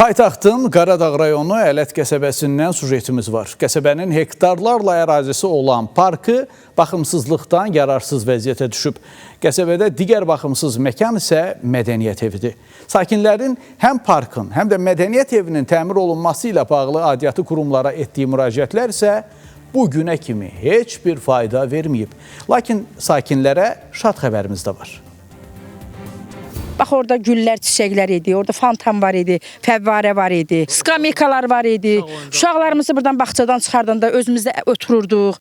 Paytaxtın Qaradağ rayonu Ələt qəsəbəsindən sujetimiz var. Qəsəbənin hektarlarla ərazisi olan parkı baxımsızlıqdan yararsız vəziyyətə düşüb. Qəsəbədə digər baxımsız məkan isə mədəniyyət evidir. Sakinlərin həm parkın, həm də mədəniyyət evinin təmir olunması ilə bağlı aidiyyatı qurumlara etdiyi müraciətlər isə bu günə kimi heç bir fayda verməyib. Lakin sakinlərə şad xəbərimiz də var. Bax, orada güllər, çiçəklər idi, orada fontan var idi, fəvvarə var idi, skamikalar var idi. Uşaqlarımızı buradan bağçadan çıxardanda özümüzdə otururduq.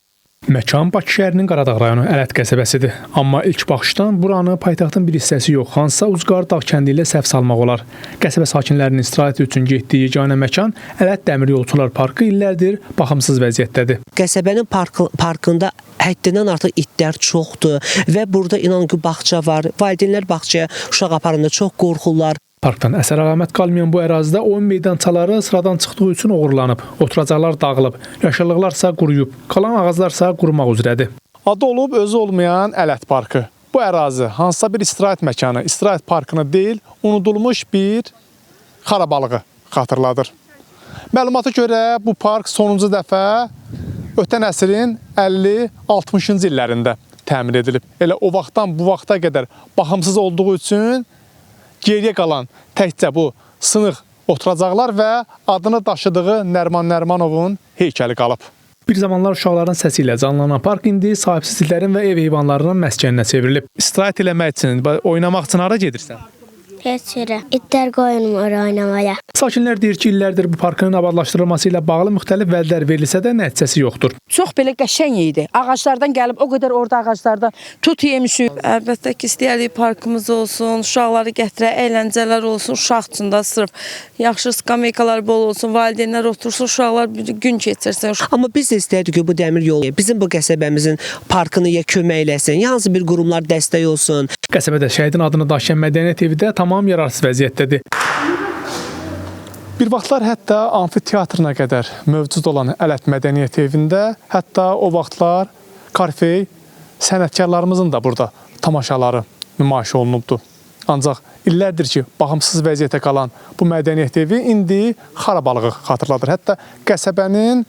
Məkan Bakı şəhərinin Qaradağ rayonu Ələt qəsəbəsidir. Amma ilk baxışdan buranı paytaxtın bir hissəsi yox, hansısa Uzqar dağ kəndi ilə səhv salmaq olar. Qəsəbə sakinlərinin istirahət üçün getdiyi yeganə məkan Ələt Dəmir Yolçular Parkı illərdir baxımsız vəziyyətdədir. Qəsəbənin parkında həddindən artıq itlər çoxdur və burada inan ki, bağça var. Valideynlər bağçaya uşaq aparanda çox qorxurlar. Parkdan əsər əlamət qalmayan bu ərazidə oyun meydançaları sıradan çıxdığı üçün oğurlanıb, oturacaqlar dağılıb, yaşıllıqlarsa quruyub, qalan ağaclarsa qurumaq üzrədir. Adı olub, özü olmayan Ələt Parkı. Bu ərazi hansısa bir istirahət məkanı, istirahət parkını deyil, unudulmuş bir xarabalığı xatırladır. Məlumata görə bu park sonuncu dəfə ötən əsrin 50-60-cı illərində təmir edilib. Elə o vaxtdan bu vaxta qədər baxımsız olduğu üçün geriyə qalan təkcə bu sınıq oturacaqlar və adını daşıdığı Nəriman Nərimanovun heykəli qalıb. Bir zamanlar uşaqların səsi ilə canlanan park indi sahibsizliklərin və ev heyvanlarının məskəninə çevrilib. İstirahət eləmək üçün, oynamaq üçün hara gedirsən? Heç yerə. İtlər qoyulmur oynamaya. Sakinlər deyir ki, illərdir bu parkın abadlaşdırılması ilə bağlı müxtəlif vədlər verilsə də nəticəsi yoxdur. Çox belə qəşəng idi. Ağaclardan gəlib, o qədər orada ağaclarda tut yemişik. Əlbəttə ki, istəyərik parkımız olsun, uşaqları gətirə, əyləncələr olsun, uşaq üçün də sırf yaxşı skameykalar bol olsun, valideynlər otursun, uşaqlar bir gün keçirsin. Amma biz də istəyirdik ki, bu dəmir yolu bizim bu qəsəbəmizin parkını ya kömək eləsin, ya hansı bir qurumlar dəstək olsun. Qəsəbədə şəhidin adını daşıyan mədəniyyət evi də tamam yararsız vəziyyətdədir. Bir vaxtlar hətta amfiteatrına qədər mövcud olan Ələt Mədəniyyət Evində, hətta o vaxtlar Karfey sənətkarlarımızın da burada tamaşaları nümayiş olunubdu. Ancaq illərdir ki, baxımsız vəziyyətə qalan bu mədəniyyət evi indi xarabalığı xatırladır. Hətta qəsəbənin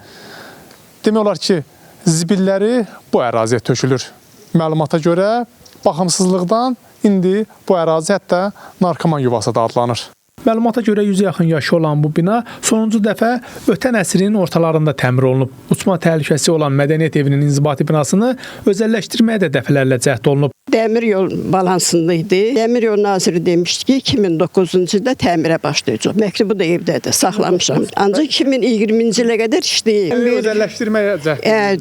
demək olar ki, zibilləri bu əraziyə tökülür. Məlumata görə baxımsızlıqdan indi bu ərazi hətta narkoman yuvası da adlanır. Məlumata görə 100-ə yaxın yaşı olan bu bina sonuncu dəfə ötən əsrin ortalarında təmir olunub. Uçma təhlükəsi olan mədəniyyət evinin inzibati binasını özəlləşdirməyə də dəfələrlə cəhd olunub. Dəmir yol balansında idi. Dəmir yol naziri demişdi ki, 2009-cu ildə təmirə başlayacaq. Məktubu da evdədir, saxlamışam. Ancaq 2020-ci ilə qədər işləyib. Özəlləşdirməyə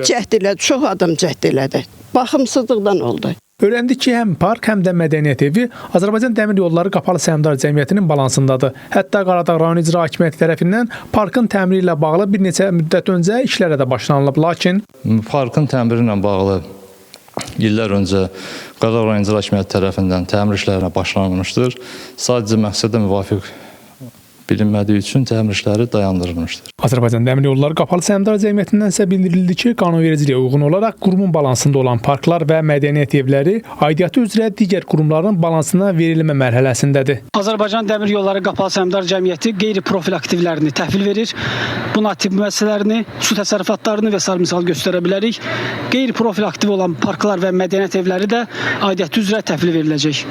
cəhd elədi, çox adam cəhd elədi. Baxımsızlıqdan oldu. Öyrəndik ki, həm park, həm də mədəniyyət evi Azərbaycan Dəmir Yolları Qapalı Səhmdar Cəmiyyətinin balansındadır. Hətta Qaradağ rayon icra hakimiyyəti tərəfindən parkın təmiri ilə bağlı bir neçə müddət öncə işlərə də başlanılıb. Lakin parkın təmiri ilə bağlı illər öncə Qaradağ rayon icra hakimiyyəti tərəfindən təmir işlərinə başlanılmışdır. Sadəcə məqsədə müvafiq bilinmədiyi üçün təmir işləri dayandırılmışdır. Azərbaycan Dəmir Yolları Qapalı Səhmdar Cəmiyyətindən isə bildirildi ki, qanunvericiliyə uyğun olaraq qurumun balansında olan parklar və mədəniyyət evləri aidiyyatı üzrə digər qurumların balansına verilmə mərhələsindədir. Azərbaycan Dəmir Yolları Qapalı Səhmdar Cəmiyyəti qeyri-profil aktivlərini təhvil verir. Buna tibb müəssisələrini, su təsərrüfatlarını və sair misal göstərə bilərik. Qeyri-profil aktiv olan parklar və mədəniyyət evləri də aidiyyatı üzrə təhvil veriləcək.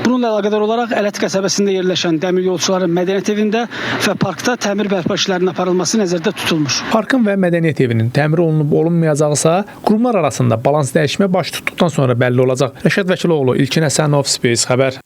Bununla əlaqədar olaraq Ələt qəsəbəsində yerləşən Dəmir Yolçuların mədəniyyət evində və parkda təmir bərpa işlərinin aparılması nəzərdə tutulmuş. Parkın və mədəniyyət evinin təmir olunub olunmayacaqsa, qurumlar arasında balans dəyişmə baş tutduqdan sonra bəlli olacaq. Rəşad Vəkiloğlu, İlkin Həsənov, Space xəbər.